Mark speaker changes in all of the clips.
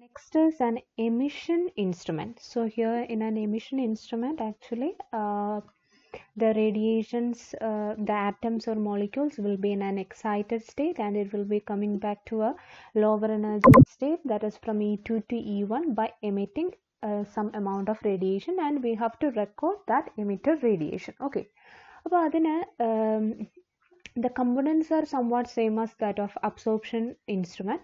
Speaker 1: Next is an emission instrument. So here in an emission instrument, actually, the radiations, the atoms or molecules will be in an excited state, and it will be coming back to a lower energy state, that is from E2 to E1, by emitting some amount of radiation, and we have to record that emitted radiation. Okay. The components are somewhat same as that of absorption instrument,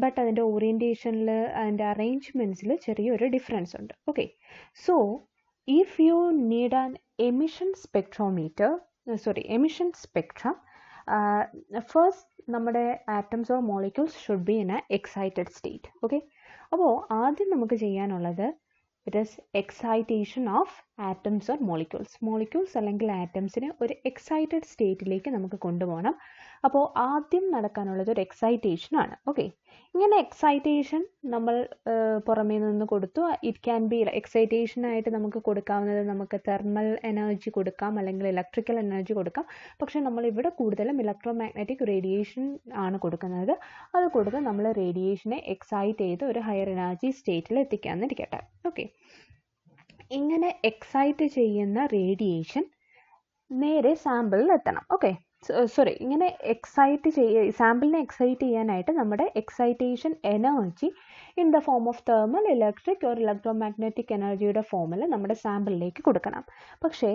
Speaker 1: but അതിൻ്റെ ഓറിയൻറ്റേഷനിൽ അതിൻ്റെ അറേഞ്ച്മെൻറ്റ്സിൽ ചെറിയൊരു difference ഉണ്ട്. Okay, so if you need an emission spectrum, first നമ്മുടെ atoms or molecules should be in a excited state. Okay, അപ്പോൾ ആദ്യം നമുക്ക് ചെയ്യാനുള്ളത് it is excitation of atoms or molecules അല്ലെങ്കിൽ ആറ്റംസിനെ ഒരു എക്സൈറ്റഡ് സ്റ്റേറ്റിലേക്ക് നമുക്ക് കൊണ്ടുപോകണം. അപ്പോൾ ആദ്യം നടക്കാനുള്ളത് ഒരു എക്സൈറ്റേഷൻ ആണ്. ഓക്കെ, ഇങ്ങനെ എക്സൈറ്റേഷൻ നമ്മൾ പുറമേ നിന്ന് കൊടുത്തു. ഇറ്റ് ക്യാൻ ബി എക്സൈറ്റേഷനായിട്ട് നമുക്ക് കൊടുക്കാവുന്നത്, നമുക്ക് തെർമൽ എനർജി കൊടുക്കാം അല്ലെങ്കിൽ ഇലക്ട്രിക്കൽ എനർജി കൊടുക്കാം. പക്ഷേ നമ്മളിവിടെ കൂടുതലും ഇലക്ട്രോ മാഗ്നറ്റിക് റേഡിയേഷൻ ആണ് കൊടുക്കുന്നത്. അത് കൊടുത്ത് നമ്മൾ റേഡിയേഷനെ എക്സൈറ്റ് ചെയ്ത് ഒരു ഹയർ എനർജി സ്റ്റേറ്റിൽ എത്തിക്കാമെന്നിരിക്കട്ടെ. ഓക്കെ, ഇങ്ങനെ എക്സൈറ്റ് ചെയ്യുന്ന റേഡിയേഷൻ നേരെ സാമ്പിളിൽ എത്തണം. ഓക്കെ, ഇങ്ങനെ സാമ്പിളിനെ എക്സൈറ്റ് ചെയ്യാനായിട്ട് നമ്മുടെ excitation energy in the form of thermal, electric or electromagnetic എനർജിയുടെ ഫോമിൽ നമ്മുടെ സാമ്പിളിലേക്ക് കൊടുക്കണം. പക്ഷേ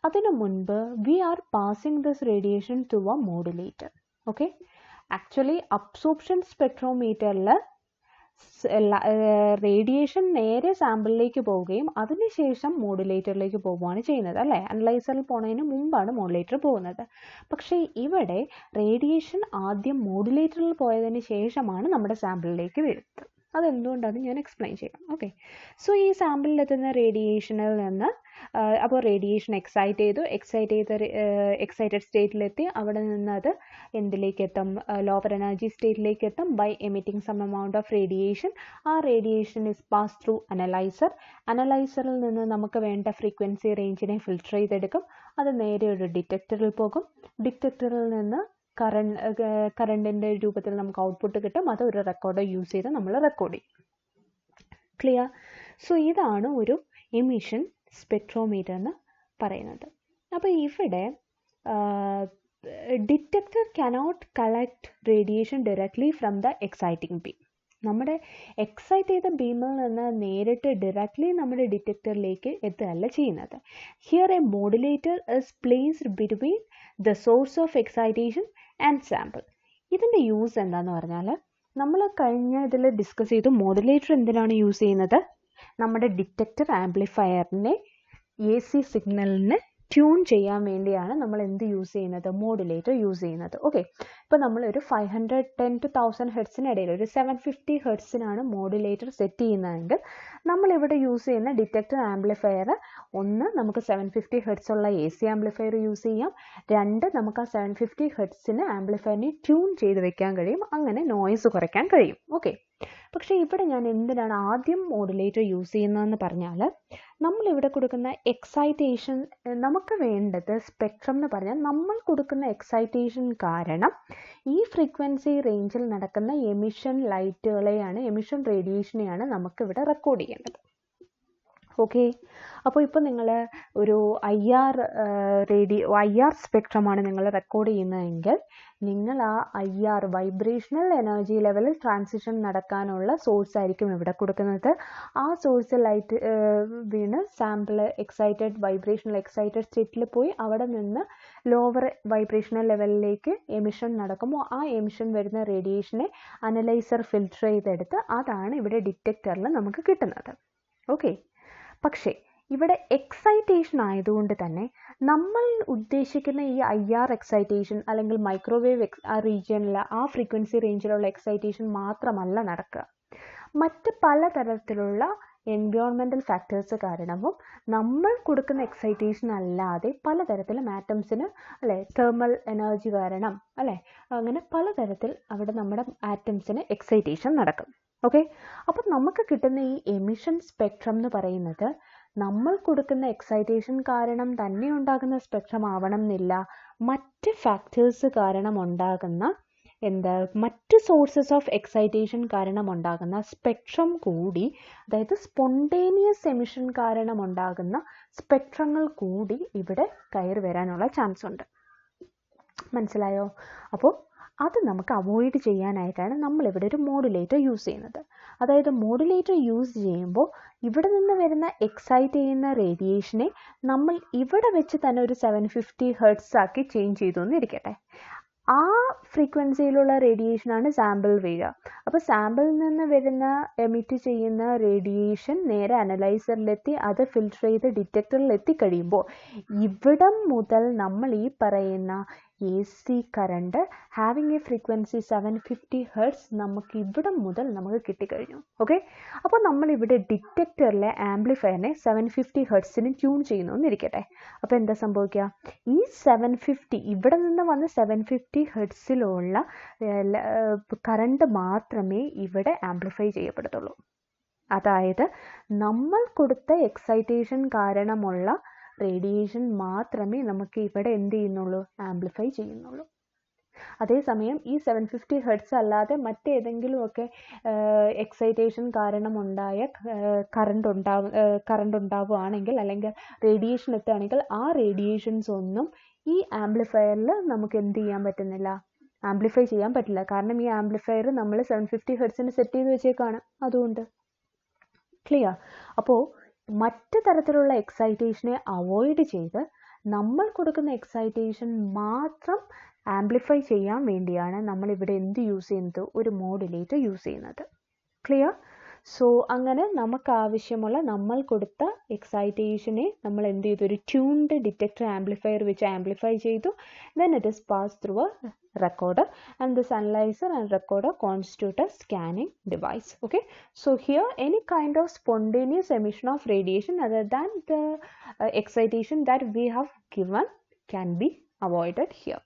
Speaker 1: അതിനു മുൻപ് we are passing this radiation to a modulator. Okay, actually absorption സ്പെക്ട്രോമീറ്ററിൽ റേഡിയേഷൻ നേരെ സാമ്പിളിലേക്ക് പോവുകയും അതിനുശേഷം മോഡുലേറ്ററിലേക്ക് പോവുകയാണ് ചെയ്യുന്നത്, അല്ലേ? അനലൈസറിൽ പോകുന്നതിന് മുമ്പാണ് മോഡുലേറ്റർ പോകുന്നത്. പക്ഷേ ഇവിടെ റേഡിയേഷൻ ആദ്യം മോഡുലേറ്ററിൽ പോയതിന് ശേഷമാണ് നമ്മുടെ സാമ്പിളിലേക്ക് വരുന്നത്. അതെന്തുകൊണ്ടാണെന്ന് ഞാൻ എക്സ്പ്ലെയിൻ ചെയ്യാം. ഓക്കെ, സോ ഈ സാമ്പിളിലെത്തുന്ന റേഡിയേഷനിൽ നിന്ന് അപ്പോൾ റേഡിയേഷൻ എക്സൈറ്റഡ് സ്റ്റേറ്റിലെത്തി അവിടെ നിന്ന് അത് എന്തിലേക്ക് എത്തും? ലോവർ എനർജി സ്റ്റേറ്റിലേക്ക് എത്തും by emitting some amount of radiation. ആ റേഡിയേഷൻ ഇസ് പാസ് ത്രൂ അനലൈസറിൽ നിന്ന് നമുക്ക് വേണ്ട ഫ്രീക്വൻസി റേഞ്ചിനെ ഫിൽട്ടർ ചെയ്തെടുക്കും. അത് നേരെ ഒരു ഡിറ്റക്ടറിൽ പോകും. ഡിറ്റക്ടറിൽ നിന്ന് കറണ്ടിൻ്റെ രൂപത്തിൽ നമുക്ക് ഔട്ട്പുട്ട് കിട്ടും. അത് ഒരു റെക്കോർഡർ യൂസ് ചെയ്ത് നമ്മൾ റെക്കോർഡ് ചെയ്യും. ക്ലിയർ? സോ ഇതാണ് ഒരു എമിഷൻ സ്പെക്ട്രോമീറ്റർ എന്ന് പറയുന്നത്. അപ്പോൾ ഇവിടെ detector cannot collect radiation directly from the exciting beam. നമ്മുടെ എക്സൈറ്റ് ചെയ്ത ബീമിൽ നിന്ന് നേരിട്ട് ഡയറക്ട്ലി നമ്മുടെ ഡിറ്റക്ടറിലേക്ക് എത്തുകയല്ല ചെയ്യുന്നത്. Here A modulator is placed between the source of excitation and sample. ഇതിൻ്റെ യൂസ് എന്താണെന്ന് പറഞ്ഞാൽ, നമ്മൾ കഴിഞ്ഞ ഇതിൽ ഡിസ്കസ് ചെയ്തു മോഡുലേറ്റർ എന്തിനാണ് യൂസ് ചെയ്യുന്നത്? നമ്മുടെ ഡിറ്റക്ടർ ആംപ്ലിഫയറിനെ AC സിഗ്നലിന് ട്യൂൺ ചെയ്യാൻ വേണ്ടിയാണ് നമ്മൾ എന്ത് യൂസ് ചെയ്യുന്നത്? മോഡുലേറ്റർ യൂസ് ചെയ്യുന്നത്. ഓക്കെ, ഇപ്പോൾ നമ്മളൊരു 510 to 1000 ഹെർട്സിനിടയിൽ ഒരു 750 ഹെർട്സിനാണ് മോഡുലേറ്റർ സെറ്റ് ചെയ്യുന്നതെങ്കിൽ നമ്മളിവിടെ യൂസ് ചെയ്യുന്ന ഡിറ്റക്ടർ ആംപ്ലിഫയർ, ഒന്ന് നമുക്ക് 750 ഹെർട്സ് ഉള്ള AC ആംപ്ലിഫയർ യൂസ് ചെയ്യാം. രണ്ട്, നമുക്ക് ആ 750 ഹെർട്സിന് ആംപ്ലിഫയറിനെ ട്യൂൺ ചെയ്ത് വെക്കാൻ കഴിയും. അങ്ങനെ നോയ്സ് കുറയ്ക്കാൻ കഴിയും. ഓക്കെ, പക്ഷേ ഇവിടെ ഞാൻ എന്തിനാണ് ആദ്യം മോഡുലേറ്റർ യൂസ് ചെയ്യുന്നതെന്ന് പറഞ്ഞാൽ, നമ്മളിവിടെ കൊടുക്കുന്ന എക്സൈറ്റേഷൻ, നമുക്ക് വേണ്ടത് സ്പെക്ട്രം എന്ന് പറഞ്ഞാൽ നമ്മൾ കൊടുക്കുന്ന എക്സൈറ്റേഷൻ കാരണം ഈ ഫ്രീക്വൻസി റേഞ്ചിൽ നടക്കുന്ന എമിഷൻ ലൈറ്റുകളെയാണ്, എമിഷൻ റേഡിയേഷനെയാണ് നമുക്കിവിടെ റെക്കോർഡ് ചെയ്യേണ്ടത്. ഓക്കെ, അപ്പോൾ ഇപ്പോൾ നിങ്ങൾ ഒരു IR സ്പെക്ട്രമാണ് നിങ്ങൾ റെക്കോർഡ് ചെയ്യുന്നതെങ്കിൽ നിങ്ങൾ ആ IR വൈബ്രേഷണൽ എനർജി ലെവലിൽ ട്രാൻസിഷൻ നടക്കാനുള്ള സോഴ്സ് ആയിരിക്കും ഇവിടെ കൊടുക്കുന്നത്. ആ സോഴ്സ് ലൈറ്റ് വീണ് സാമ്പിൾ വൈബ്രേഷണൽ എക്സൈറ്റഡ് സ്റ്റേറ്റിൽ പോയി അവിടെ നിന്ന് ലോവർ വൈബ്രേഷണൽ ലെവലിലേക്ക് എമിഷൻ നടക്കുമ്പോൾ ആ എമിഷൻ വരുന്ന റേഡിയേഷനെ അനലൈസർ ഫിൽട്ടർ ചെയ്തെടുത്ത് അതാണ് ഇവിടെ ഡിറ്റക്ടറിൽ നമുക്ക് കിട്ടുന്നത്. ഓക്കെ, പക്ഷേ ഇവിടെ എക്സൈറ്റേഷൻ ആയതുകൊണ്ട് തന്നെ നമ്മൾ ഉദ്ദേശിക്കുന്ന ഈ IR എക്സൈറ്റേഷൻ അല്ലെങ്കിൽ മൈക്രോവേവ് റീജിയനിൽ ആ ഫ്രീക്വൻസി റേഞ്ചിലുള്ള എക്സൈറ്റേഷൻ മാത്രമല്ല നടക്കുക. മറ്റ് പലതരത്തിലുള്ള എൻവയോൺമെൻറ്റൽ ഫാക്ടേഴ്സ് കാരണവും നമ്മൾ കൊടുക്കുന്ന എക്സൈറ്റേഷൻ അല്ലാതെ പലതരത്തിലും ആറ്റംസിന്, അല്ലേ, തെർമൽ എനർജി കാരണം, അല്ലേ, അങ്ങനെ പലതരത്തിൽ അവിടെ നമ്മുടെ ആറ്റംസിന് എക്സൈറ്റേഷൻ നടക്കും. ഓക്കെ, അപ്പം നമുക്ക് കിട്ടുന്ന ഈ എമിഷൻ സ്പെക്ട്രം എന്ന് പറയുന്നത് നമ്മൾ കൊടുക്കുന്ന എക്സൈറ്റേഷൻ കാരണം തന്നെ ഉണ്ടാകുന്ന സ്പെക്ട്രം ആവണം എന്നില്ല. മറ്റ് ഫാക്ടേഴ്സ് കാരണം ഉണ്ടാകുന്ന മറ്റ് സോഴ്സസ് ഓഫ് എക്സൈറ്റേഷൻ കാരണം ഉണ്ടാകുന്ന സ്പെക്ട്രം കൂടി, അതായത് സ്പോണ്ടേനിയസ് എമിഷൻ കാരണം ഉണ്ടാകുന്ന സ്പെക്ട്രങ്ങൾ കൂടി ഇവിടെ കയറി വരാനുള്ള ചാൻസ് ഉണ്ട്. മനസ്സിലായോ? അപ്പോൾ അത് നമുക്ക് അവോയ്ഡ് ചെയ്യാനായിട്ടാണ് നമ്മളിവിടെ ഒരു മോഡുലേറ്റർ യൂസ് ചെയ്യുന്നത്. അതായത് മോഡുലേറ്റർ യൂസ് ചെയ്യുമ്പോൾ ഇവിടെ നിന്ന് വരുന്ന എക്സൈറ്റ് ചെയ്യുന്ന റേഡിയേഷനെ നമ്മൾ ഇവിടെ വെച്ച് തന്നെ ഒരു 750 ഹെർട്സ് ആക്കി ചേഞ്ച് ചെയ്തു എന്നിരിക്കട്ടെ. ആ ഫ്രീക്വൻസിയിലുള്ള റേഡിയേഷനാണ് സാമ്പിൾ വരിക. അപ്പോൾ സാമ്പിളിൽ നിന്ന് വരുന്ന എമിറ്റ് ചെയ്യുന്ന റേഡിയേഷൻ നേരെ അനലൈസറിലെത്തി അത് ഫിൽട്ടർ ചെയ്ത് ഡിറ്റക്ടറിൽ എത്തിക്കഴിയുമ്പോൾ ഇവിടം മുതൽ നമ്മൾ ഈ പറയുന്ന AC current having A frequency 750 hertz നമുക്ക് ഇവിടം മുതൽ നമുക്ക് കിട്ടിക്കഴിഞ്ഞു. ഓക്കെ, അപ്പോൾ നമ്മളിവിടെ ഡിറ്റക്ടറിലെ ആംപ്ലിഫയറിനെ 750 ഹെർട്സിന് ട്യൂൺ ചെയ്യുന്നു എന്നിരിക്കട്ടെ. അപ്പോൾ എന്താ സംഭവിക്കുക? ഈ 750 ഇവിടെ നിന്ന് വന്ന് 750 ഹെർട്സിലുള്ള കറണ്ട് മാത്രമേ ഇവിടെ ആംപ്ലിഫൈ ചെയ്യപ്പെടത്തുള്ളൂ. അതായത് നമ്മൾ കൊടുത്ത എക്സൈറ്റേഷൻ കാരണമുള്ള റേഡിയേഷൻ മാത്രമേ നമുക്ക് ഇവിടെ എന്ത് ചെയ്യുന്നുള്ളൂ? ആംപ്ലിഫൈ ചെയ്യുന്നുള്ളൂ. അതേസമയം ഈ 750 ഹെർട്സ് അല്ലാതെ മറ്റേതെങ്കിലുമൊക്കെ എക്സൈറ്റേഷൻ കാരണമുണ്ടായ കറണ്ട് ഉണ്ടാവുകയാണെങ്കിൽ അല്ലെങ്കിൽ റേഡിയേഷൻ എത്തുകയാണെങ്കിൽ ആ റേഡിയേഷൻസ് ഒന്നും ഈ ആംപ്ലിഫയറിൽ നമുക്ക് എന്ത് ചെയ്യാൻ പറ്റുന്നില്ല? ആംപ്ലിഫൈ ചെയ്യാൻ പറ്റില്ല. കാരണം ഈ ആംപ്ലിഫയർ നമ്മൾ 750 ഹെർട്സിന് സെറ്റ് ചെയ്ത് വെച്ചേക്കാണ്. അതുകൊണ്ട് ക്ലിയർ? അപ്പോൾ മറ്റ് തരത്തിലുള്ള എക്സൈറ്റേഷനെ അവോയ്ഡ് ചെയ്ത് നമ്മൾ കൊടുക്കുന്ന എക്സൈറ്റേഷൻ മാത്രം ആംപ്ലിഫൈ ചെയ്യാൻ വേണ്ടിയാണ് നമ്മളിവിടെ എന്ത് യൂസ് ചെയ്യുന്നത്? ഒരു മോഡുലേറ്റർ യൂസ് ചെയ്യുന്നത്. ക്ലിയർ? സോ അങ്ങനെ നമുക്ക് ആവശ്യമുള്ള നമ്മൾ കൊടുത്ത എക്സൈറ്റേഷനെ നമ്മൾ എന്ത് ചെയ്തു? ഒരു ട്യൂൺഡ് ഡിറ്റക്ടർ ആംപ്ലിഫയർ വെച്ച് ആംപ്ലിഫൈ ചെയ്തു. Then it is passed through a recorder and this analyzer and recorder constitute a scanning device. Okay, so here any kind of spontaneous emission of radiation other than the excitation that we have given can be avoided here.